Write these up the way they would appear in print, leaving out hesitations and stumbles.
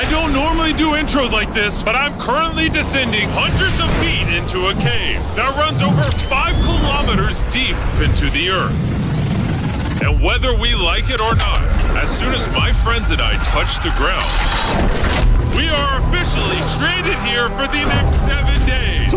I don't normally do intros like this, but I'm currently descending hundreds of feet into a cave that runs over 5 kilometers deep into the earth. And whether we like it or not, as soon as my friends and I touch the ground, we are officially stranded here for the next 7 days.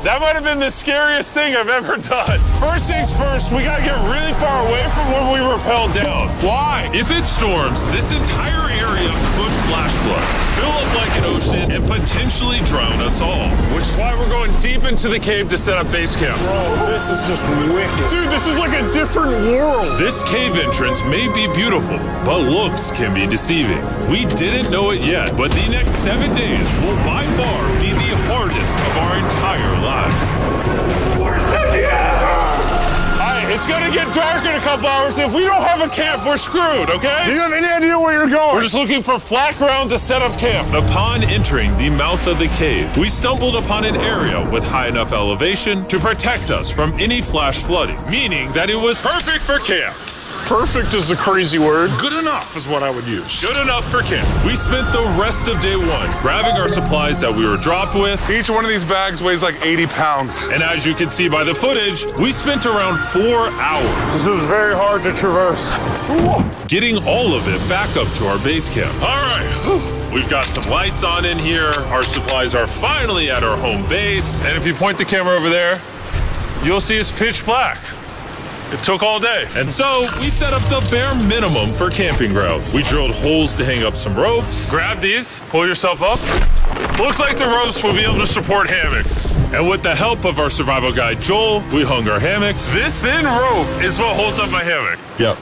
That might have been the scariest thing I've ever done. First things first, we gotta get really far away from where we rappelled down. Why? If it storms, this entire area could flash flood, fill up like an ocean, and potentially drown us all. Which is why we're going deep into the cave to set up base camp. Bro, this is just wicked. Dude, this is like a different world. This cave entrance may be beautiful, but looks can be deceiving. We didn't know it yet, but the next 7 days will by far be the hardest of our entire lives. Alright, it's gonna get dark in a couple hours. If we don't have a camp, we're screwed, okay? Do you have any idea where you're going? We're just looking for flat ground to set up camp. Upon entering the mouth of the cave, we stumbled upon an area with high enough elevation to protect us from any flash flooding, meaning that it was perfect for camp. Perfect is a crazy word. Good enough is what I would use. Good enough for camp. We spent the rest of day 1 grabbing our supplies that we were dropped with. Each one of these bags weighs like 80 pounds. And as you can see by the footage, we spent around 4 hours This is very hard to traverse. getting all of it back up to our base camp. All right, we've got some lights on in here. Our supplies are finally at our home base. And if you point the camera over there, you'll see it's pitch black. It took all day. And so we set up the bare minimum for camping grounds. We drilled holes to hang up some ropes. Grab these, pull yourself up. Looks like the ropes will be able to support hammocks. And with the help of our survival guide, Joel, we hung our hammocks. This thin rope is what holds up my hammock. Yep.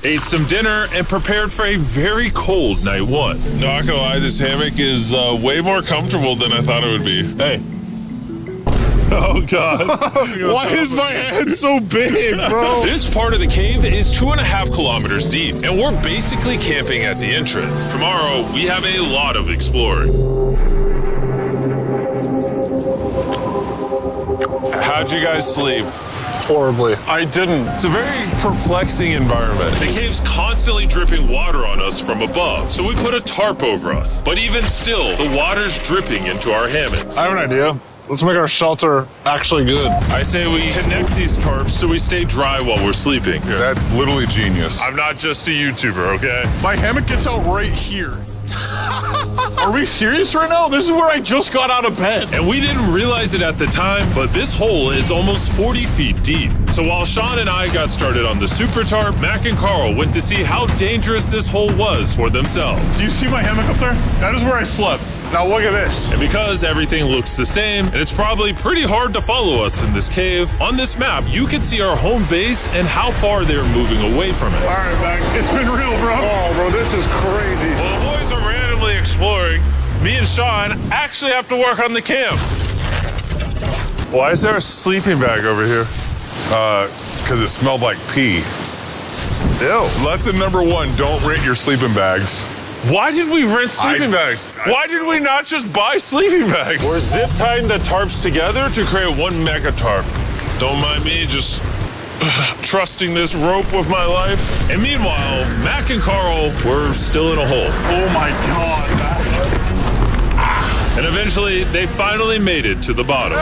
Ate some dinner and prepared for a very cold night 1. Not gonna lie, this hammock is way more comfortable than I thought it would be. Hey. Oh, God. Why is my head so big, bro? This part of the cave is 2.5 kilometers deep, and we're basically camping at the entrance. Tomorrow, we have a lot of exploring. How'd you guys sleep? Horribly. I didn't. It's a very perplexing environment. The cave's constantly dripping water on us from above, so we put a tarp over us. But even still, the water's dripping into our hammocks. I have an idea. Let's make our shelter actually good. I say we connect these tarps so we stay dry while we're sleeping. That's literally genius. I'm not just a YouTuber, okay? My hammock gets out right here. Are we serious right now? This is where I just got out of bed. And we didn't realize it at the time, but this hole is almost 40 feet deep. So while Sean and I got started on the super tarp, Mac and Carl went to see how dangerous this hole was for themselves. Do you see my hammock up there? That is where I slept. Now look at this. And because everything looks the same, and it's probably pretty hard to follow us in this cave, on this map, you can see our home base and how far they're moving away from it. All right, Mac. It's been real, bro. Oh, bro, this is crazy. While the boys are randomly exploring, me and Sean actually have to work on the camp. Why is there a sleeping bag over here? Because it smelled like pee. Ew. Lesson number 1, don't rent your sleeping bags. Why did we rent sleeping bags? Why did we not just buy sleeping bags? We're zip tying the tarps together to create one mega tarp. Don't mind me just trusting this rope with my life. And meanwhile, Mac and Carl were still in a hole. Oh my God, Mac. And eventually, they finally made it to the bottom.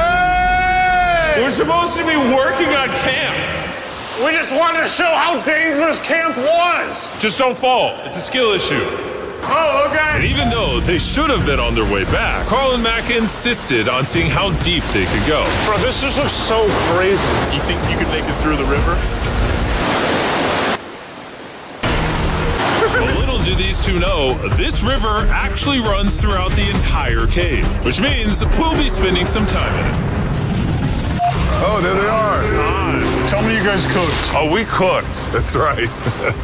We're supposed to be working on camp. We just wanted to show how dangerous camp was. Just don't fall. It's a skill issue. Oh, okay. And even though they should have been on their way back, Carl and Mac insisted on seeing how deep they could go. Bro, this just looks so crazy. You think you could make it through the river? But little do these two know, this river actually runs throughout the entire cave, which means we'll be spending some time in it. Oh, there they are. Tell me you guys cooked. Oh, we cooked. That's right.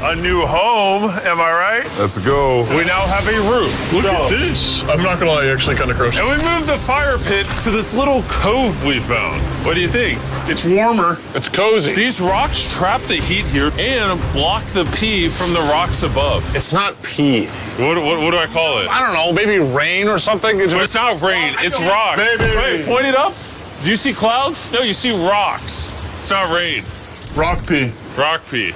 A new home, am I right? Let's go. We now have a roof. Look at this. I'm not gonna lie, actually kind of gross. And we moved the fire pit to this little cove we found. What do you think? It's warmer. It's cozy. These rocks trap the heat here and block the pee from the rocks above. It's not pee. What do I call it? I don't know, maybe rain or something. But it's not rain, it's rock. Baby. Wait, point it up. Do you see clouds? No, you see rocks. It's not rain. Rock pee. Rock pee.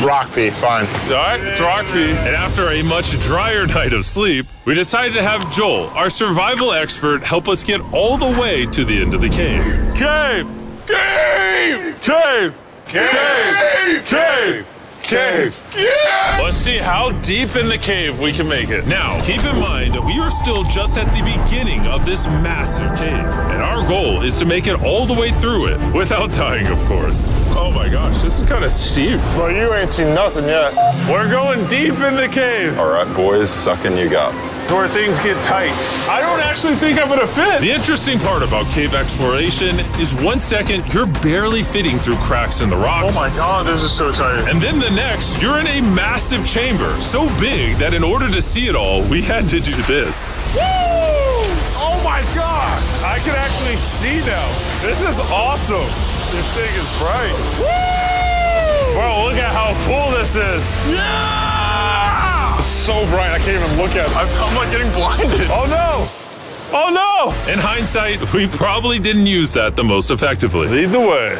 Rock pee, fine. All right, it's rock pee. And after a much drier night of sleep, we decided to have Joel, our survival expert, help us get all the way to the end of the cave. Cave! Cave! Cave! Cave! Cave! Cave! Yeah! Let's see how deep in the cave we can make it. Now, keep in mind, we are still just at the beginning of this massive cave. And our goal is to make it all the way through it, without dying, of course. Oh my gosh, this is kind of steep. Well, you ain't seen nothing yet. We're going deep in the cave. All right, boys, suck in your guts. Where things get tight. I don't actually think I'm gonna fit. The interesting part about cave exploration is 1 second, you're barely fitting through cracks in the rocks. Oh my God, this is so tight. And then the next, you're in a massive chamber, so big that in order to see it all, we had to do this. Woo! Oh my God! I can actually see now. This is awesome. This thing is bright. Woo! Bro, look at how cool this is. Yeah! It's so bright, I can't even look at it. I'm like getting blinded. Oh no! Oh no! In hindsight, we probably didn't use that the most effectively. Lead the way.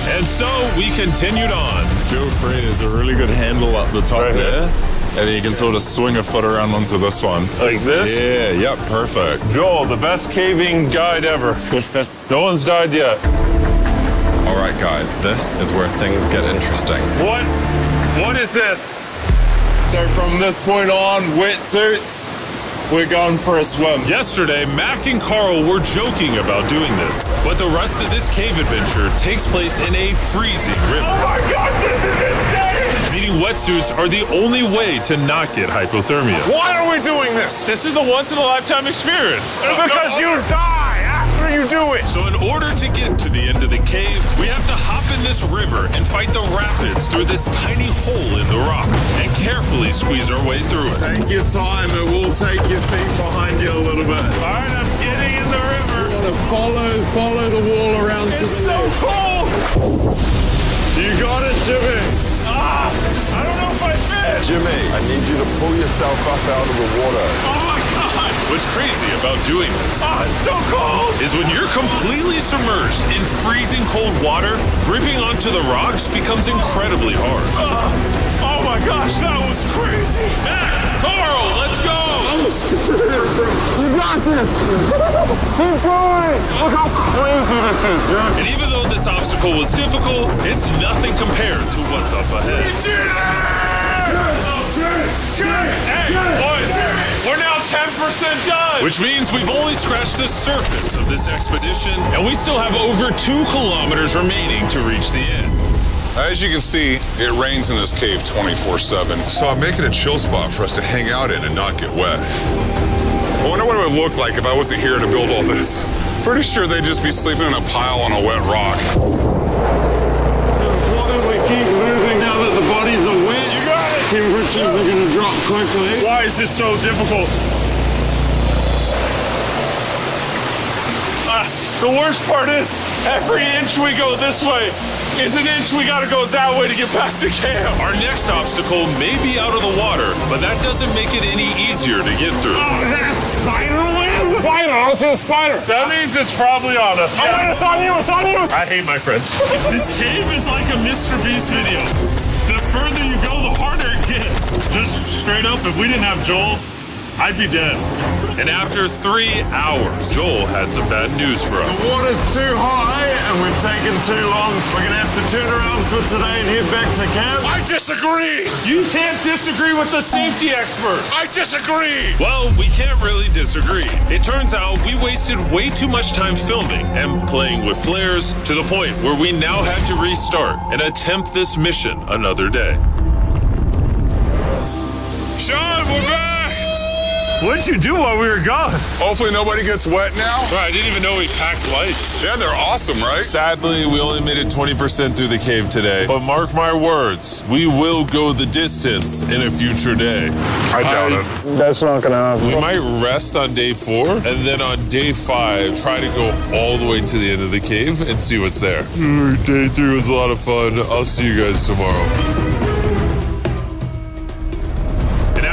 And so we continued on. Feel free, there's a really good handle up the top Right here? there. And then you can sort of swing a foot around onto this one. Like this? Yeah, yep, perfect. Joel, the best caving guide ever. No one's died yet. All right, guys, this is where things get interesting. What? What is this? So from this point on, wetsuits, we're going for a swim. Yesterday, Mac and Carl were joking about doing this, but the rest of this cave adventure takes place in a freezing river. Oh my God, this is insane! Meaning wetsuits are the only way to not get hypothermia. Why are we doing this? This is a once-in-a-lifetime experience. Because you die after you do it. So in order to get to the end of the cave, we have to hop in this river and fight the rapids through this tiny hole in the rock and carefully squeeze our way through it. Take your time, it will take your feet behind you a little bit. All right, I'm getting in the river. You want to follow the wall around to It's the so left. cool. You got it, Jimmy. Ah, I don't know if I fit. Jimmy, I need you to pull yourself up out of the water. Oh my God. What's crazy about doing this Ah, it's so cold. is when you're completely submerged in freezing cold water, gripping onto the rocks becomes incredibly hard. Oh my gosh, that was crazy. Mac, Carl, let's go! You got this. Keep going. Look how crazy this is, dude. And even though this obstacle was difficult, it's nothing compared to what's up ahead. Hey, boys, we're now 10% done. Which means we've only scratched the surface of this expedition, and we still have over 2 kilometers remaining to reach the end. As you can see, it rains in this cave 24/7. So I'm making a chill spot for us to hang out in and not get wet. I wonder what it would look like if I wasn't here to build all this. Pretty sure they'd just be sleeping in a pile on a wet rock. Why don't we keep moving now that the bodies are wet? You got it. Temperatures are going to drop quickly. Why is this so difficult? The worst part is, every inch we go this way is an inch we gotta go that way to get back to camp. Our next obstacle may be out of the water, but that doesn't make it any easier to get through. Oh, is that a spider web? Spider, I see a spider. That means it's probably on us. Oh, wait, it's on you, it's on you. I hate my friends. This cave is like a Mr. Beast video. The further you go, the harder it gets. Just straight up, if we didn't have Joel, I'd be dead. And after 3 hours, Joel had some bad news for us. The water's too high and we've taken too long. We're going to have to turn around for today and head back to camp. I disagree. You can't disagree with the safety expert. I disagree! Well, we can't really disagree. It turns out we wasted way too much time filming and playing with flares to the point where we now had to restart and attempt this mission another day. Sean, we're back! What'd you do while we were gone? Hopefully nobody gets wet now. I didn't even know we packed lights. Yeah, they're awesome, right? Sadly, we only made it 20% through the cave today. But mark my words, we will go the distance in a future day. I doubt it. That's not gonna happen. We might rest on day 4, and then on day 5, try to go all the way to the end of the cave and see what's there. Day 3 was a lot of fun. I'll see you guys tomorrow.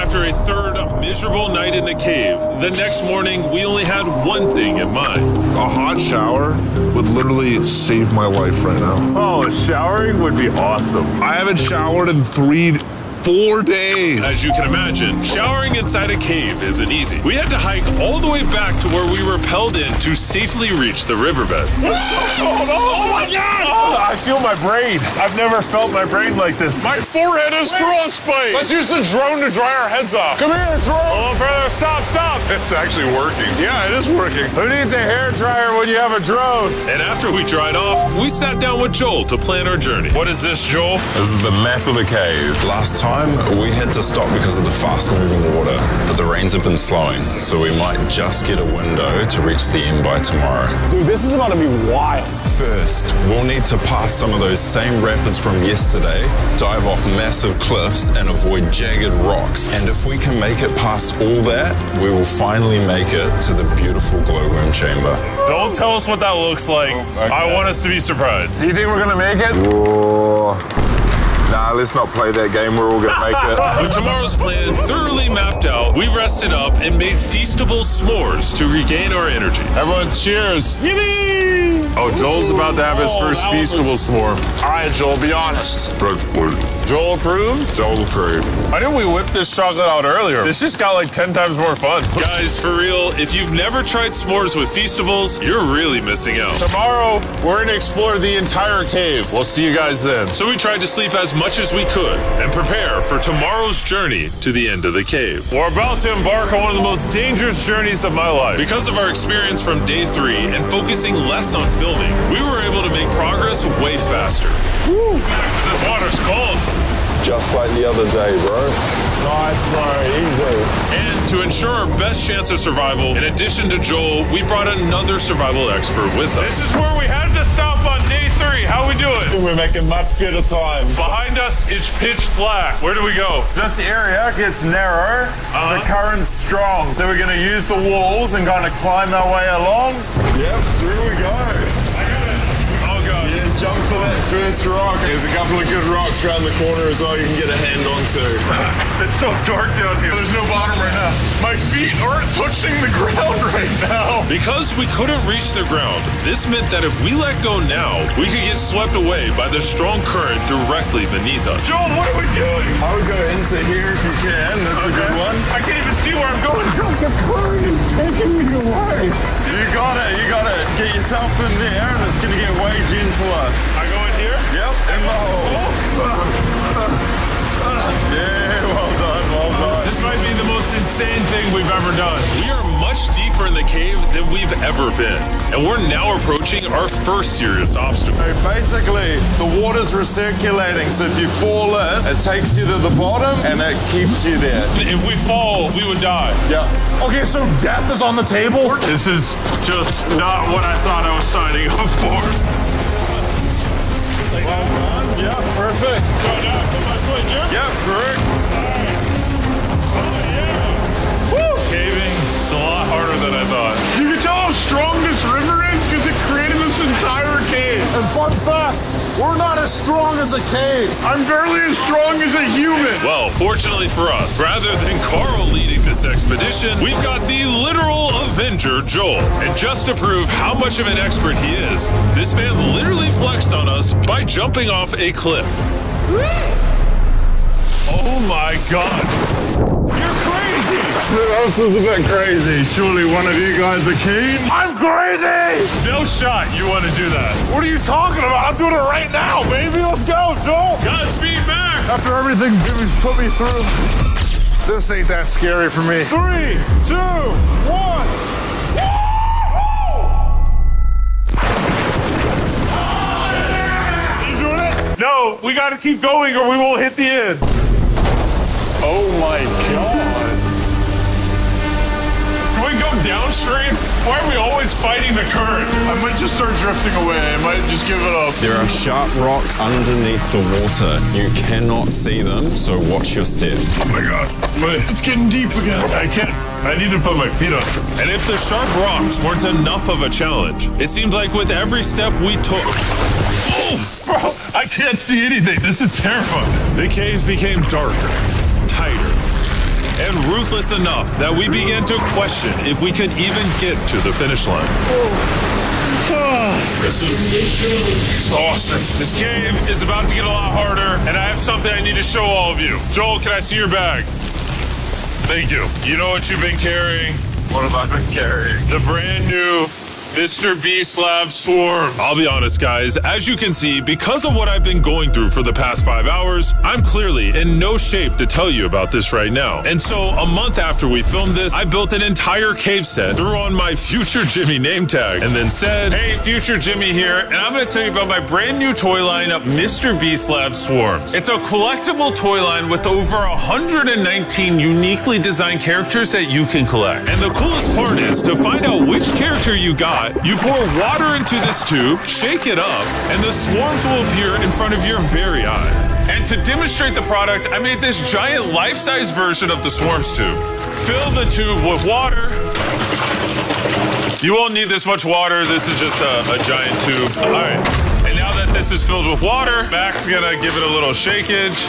After after a third miserable night in the cave, the next morning we only had one thing in mind. A hot shower would literally save my life right now. Oh, showering would be awesome. I haven't showered in 4 days. As you can imagine, showering inside a cave isn't easy. We had to hike all the way back to where we rappelled in to safely reach the riverbed. Oh my God! Oh, I feel my brain. I've never felt my brain like this. My forehead is frostbite. Let's use the drone to dry our heads off. Come here, drone. A little further. Stop. It's actually working. Yeah, it is working. Who needs a hair dryer when you have a drone? And after we dried off, we sat down with Joel to plan our journey. What is this, Joel? This is the map of the cave. Last time we had to stop because of the fast-moving water, but the rains have been slowing, so we might just get a window to reach the end by tomorrow. Dude, this is about to be wild. First, we'll need to pass some of those same rapids from yesterday, dive off massive cliffs, and avoid jagged rocks. And if we can make it past all that, we will finally make it to the beautiful glowworm chamber. Don't tell us what that looks like. I want us to be surprised. Do you think we're gonna make it? Nah, let's not play that game. We're all gonna make it. With tomorrow's plan thoroughly mapped out, we rested up and made feastable s'mores to regain our energy. Everyone cheers. Oh, Joel's about to have his first feastable s'more. All right, Joel, be honest. Joel approves? Joel approved. Why didn't we whip this chocolate out earlier? This just got like 10 times more fun. Guys, for real, if you've never tried s'mores with Feastables, you're really missing out. Tomorrow, we're gonna explore the entire cave. We'll see you guys then. So we tried to sleep as much as we could and prepare for tomorrow's journey to the end of the cave. We're about to embark on one of the most dangerous journeys of my life. Because of our experience from day 3 and focusing less on filming, we were able to make progress way faster. Woo. This water's cold. Just like the other day, bro. Nice, bro. Easy. And to ensure our best chance of survival, in addition to Joel, we brought another survival expert with us. This is where we had to stop on day 3. How we doing? We're making much good of time. Behind us, it's pitch black. Where do we go? This area gets narrow, the current's strong, so we're gonna use the walls and kind of climb our way along. Yep, through we go. Oh, God. Yeah, jump for that first rock. There's a couple of good rocks around the corner as well you can get a hand onto. It's so dark down here. There's no bottom right now. My feet aren't touching the ground right now. Because we couldn't reach the ground, this meant that if we let go now, we could get swept away by the strong current directly beneath us. Joel, what are we doing? I would go into here if you can. That's a good one. I can't even see where I'm going. The current is taking me away. You got it. Get yourself in there and it's gonna get way gentler. I go in here? Yep, in the hole. Yeah, well done. This might be the most insane thing we've ever done. We are much deeper in the cave than we've ever been, and we're now approaching our first serious obstacle. So basically, the water's recirculating, so if you fall in, it takes you to the bottom and it keeps you there. If we fall, we would die. Yeah. Okay, so death is on the table? This is just not what I thought I was signing up for. Well done. Yeah, perfect. So now I put my foot here? Yep, correct. Oh, yeah. Woo! Caving, it's a lot harder than I thought. You can tell how strong this river is because it created this entire cave. And fun fact, we're not as strong as a cave. I'm barely as strong as a human. Well, fortunately for us, rather than Carl leading this expedition, we've got the literal Avenger, Joel. And just to prove how much of an expert he is, this man literally flexed on us by jumping off a cliff. Oh my God. You're crazy. This is a bit crazy. Surely one of you guys are keen? I'm crazy. No shot you want to do that. What are you talking about? I'm doing it right now, baby. Let's go, Joel. Godspeed, Mac. After everything Jimmy's put me through, this ain't that scary for me. 3, 2, 1. No, we gotta keep going or we won't hit the end. Oh my God. Can we go downstream? Why are we always fighting the current? I might just start drifting away. I might just give it up. There are sharp rocks underneath the water. You cannot see them, so watch your step. Oh my God. It's getting deep again. I can't. I need to put my feet on. And if the sharp rocks weren't enough of a challenge, it seemed like with every step we took, Bro, I can't see anything. This is terrifying. the cave became darker, tighter, and ruthless enough that we began to question if we could even get to the finish line. This is awesome. This game is about to get a lot harder, and I have something I need to show all of you. Joel, can I see your bag? Thank you. You know what you've been carrying? What have I been carrying? The brand new Mr. Beast Lab Swarms. I'll be honest, guys. As you can see, because of what I've been going through for the past 5 hours, I'm clearly in no shape to tell you about this right now. And so a month after we filmed this, I built an entire cave set, threw on my Future Jimmy name tag, and then said, hey, Future Jimmy here, and I'm going to tell you about my brand new toy line, Mr. Beast Lab Swarms. It's a collectible toy line with over 119 uniquely designed characters that you can collect. And the coolest part is, to find out which character you got, you pour water into this tube, shake it up, and the swarms will appear in front of your very eyes. And to demonstrate the product, I made this giant life-size version of the swarms tube. Fill the tube with water. You won't need this much water. This is just a giant tube. All right. And now that this is filled with water, Mac's gonna give it a little shakeage.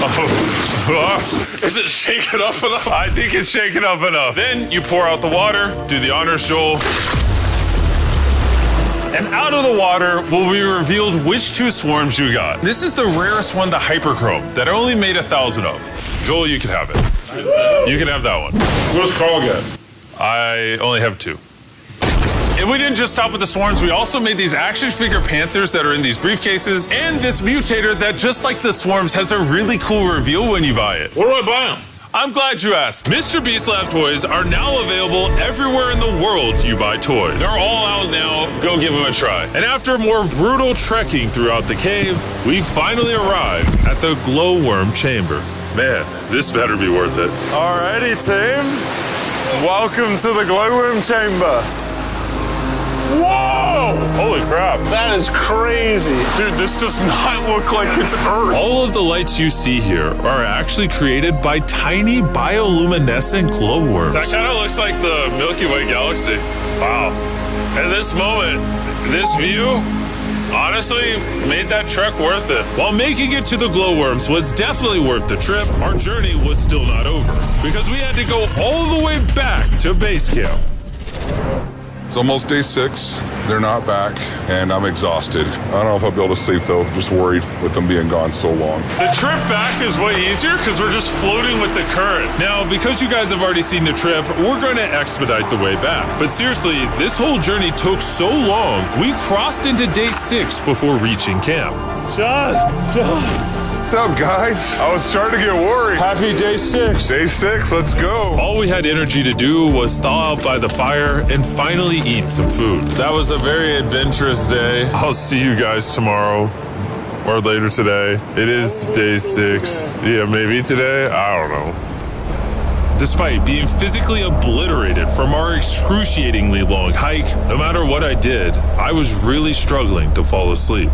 Oh. Is it shaken up enough? I think it's shaken up enough. Then you pour out the water, do the honors, Joel. And out of the water will be revealed which 2 swarms you got. This is the rarest one, the Hyperchrome, that I only made 1,000 of. Joel, you can have it. You can have that one. Where's Carl get? I only have 2. And we didn't just stop with the swarms, we also made these action figure panthers that are in these briefcases, and this mutator that, just like the swarms, has a really cool reveal when you buy it. Where do I buy them? I'm glad you asked. Mr. Beast Lab toys are now available everywhere in the world you buy toys. They're all out now. Go give them a try. And after more brutal trekking throughout the cave, we finally arrived at the glowworm chamber. Man, this better be worth it. Alrighty, team. Welcome to the glowworm chamber. Whoa! Holy crap. That is crazy. Dude, this does not look like it's Earth. All of the lights you see here are actually created by tiny bioluminescent glowworms. That kind of looks like the Milky Way galaxy. Wow. At this moment, this view honestly made that trek worth it. While making it to the glowworms was definitely worth the trip, our journey was still not over because we had to go all the way back to base camp. It's almost day 6. They're not back, and I'm exhausted. I don't know if I'll be able to sleep, though. Just worried with them being gone so long. The trip back is way easier because we're just floating with the current. Now, because you guys have already seen the trip, we're going to expedite the way back. But seriously, this whole journey took so long, we crossed into day 6 before reaching camp. John. What's up, guys? I was starting to get worried. Happy day 6. Day 6, let's go. All we had energy to do was thaw out by the fire and finally eat some food. That was a very adventurous day. I'll see you guys tomorrow or later today. It is day 6. Yeah, maybe today. I don't know. Despite being physically obliterated from our excruciatingly long hike, no matter what I did, I was really struggling to fall asleep.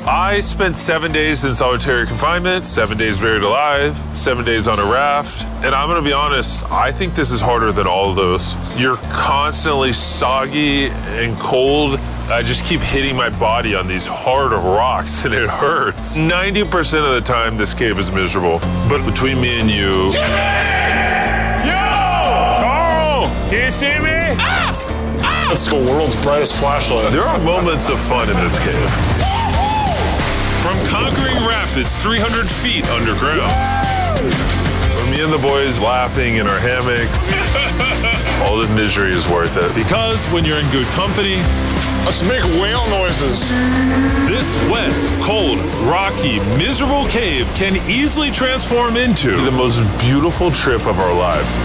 I spent 7 days in solitary confinement, 7 days buried alive, 7 days on a raft, and I'm gonna be honest, I think this is harder than all of those. You're constantly soggy and cold. I just keep hitting my body on these hard rocks and it hurts. 90% of the time, this cave is miserable. But between me and you... Jimmy! Yo! Carl! Can you see me? That's the world's brightest flashlight. There are moments of fun in this cave. From conquering rapids 300 feet underground. From me and the boys laughing in our hammocks. All the misery is worth it. Because when you're in good company, Let's make whale noises. This wet, cold, rocky, miserable cave can easily transform into the most beautiful trip of our lives.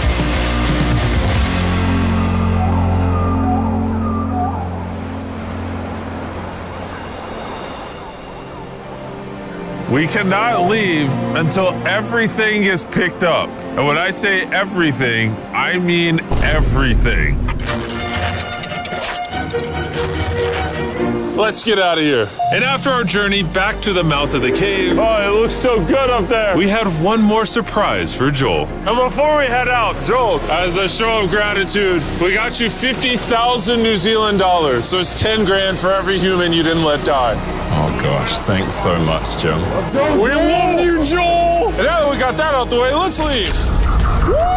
We cannot leave until everything is picked up. And when I say everything, I mean everything. Let's get out of here. And after our journey back to the mouth of the cave, Oh, it looks so good up there. we had one more surprise for Joel. And before we head out, Joel, As a show of gratitude, we got you 50,000 New Zealand dollars. So it's 10 grand for every human you didn't let die. Oh gosh, thanks so much, Jim. We love you, Joel. And now that we got that out the way, let's leave. woo!